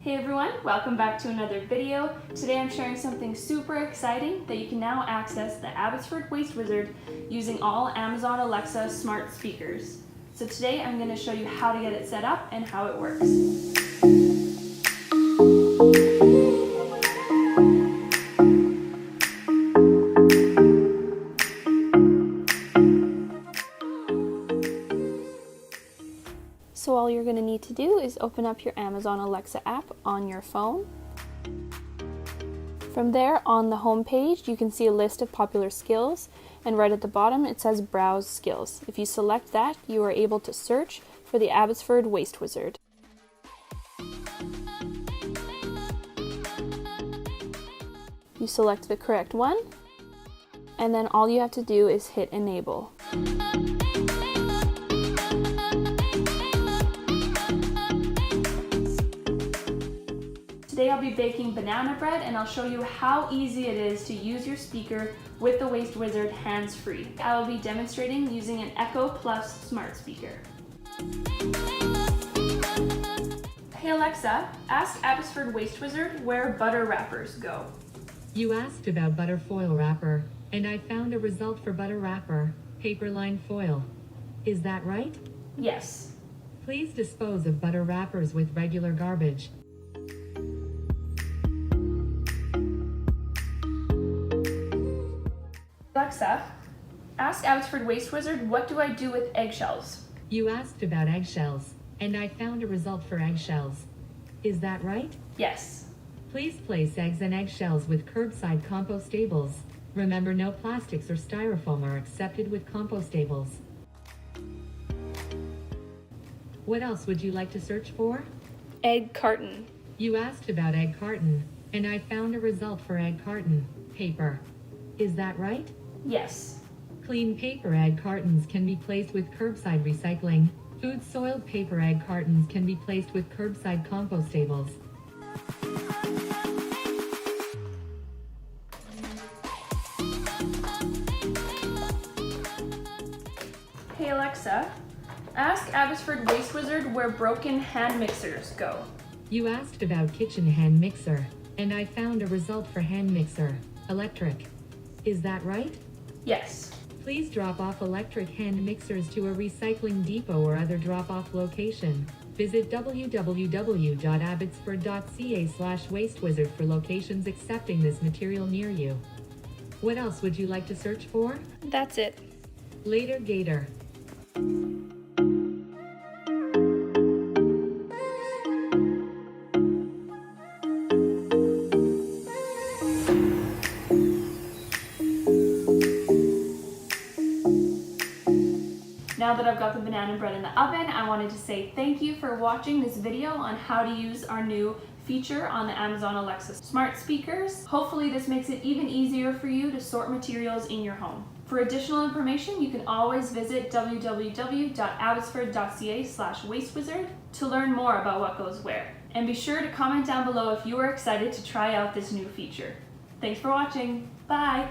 Hey everyone, welcome back to another video. Today I'm sharing something super exciting that you can now access the Abbotsford Waste Wizard using all Amazon Alexa smart speakers. So today I'm going to show you how to get it set up and how it works. So all you're going to need to do is open up your Amazon Alexa app on your phone. From there, on the home page, you can see a list of popular skills, and right at the bottom it says Browse Skills. If you select that, you are able to search for the Abbotsford Waste Wizard. You select the correct one, and then all you have to do is hit Enable. Today I'll be baking banana bread, and I'll show you how easy it is to use your speaker with the Waste Wizard hands-free. I will be demonstrating using an Echo Plus smart speaker. Hey Alexa, ask Abbotsford Waste Wizard where butter wrappers go. You asked about butter foil wrapper, and I found a result for butter wrapper, paper lined foil. Is that right? Yes. Please dispose of butter wrappers with regular garbage. Alexa, ask Abbotsford Waste Wizard what do I do with eggshells? You asked about eggshells, and I found a result for eggshells. Is that right? Yes. Please place eggs and eggshells with curbside compostables. Remember, no plastics or styrofoam are accepted with compostables. What else would you like to search for? Egg carton. You asked about egg carton, and I found a result for egg carton, paper. Is that right? Yes. Clean paper egg cartons can be placed with curbside recycling. Food soiled paper egg cartons can be placed with curbside compostables. Hey Alexa, ask Abbotsford Waste Wizard where broken hand mixers go. You asked about kitchen hand mixer, and I found a result for hand mixer, electric. Is that right? Yes. Please drop off electric hand mixers to a recycling depot or other drop-off location. Visit www.abbotsford.ca/wastewizard for locations accepting this material near you. What else would you like to search for? That's it. Later, Gator. Now that I've got the banana bread in the oven, I wanted to say thank you for watching this video on how to use our new feature on the Amazon Alexa smart speakers. Hopefully this makes it even easier for you to sort materials in your home. For additional information, you can always visit www.abbotsford.ca/wastewizard to learn more about what goes where. And be sure to comment down below if you are excited to try out this new feature. Thanks for watching. Bye!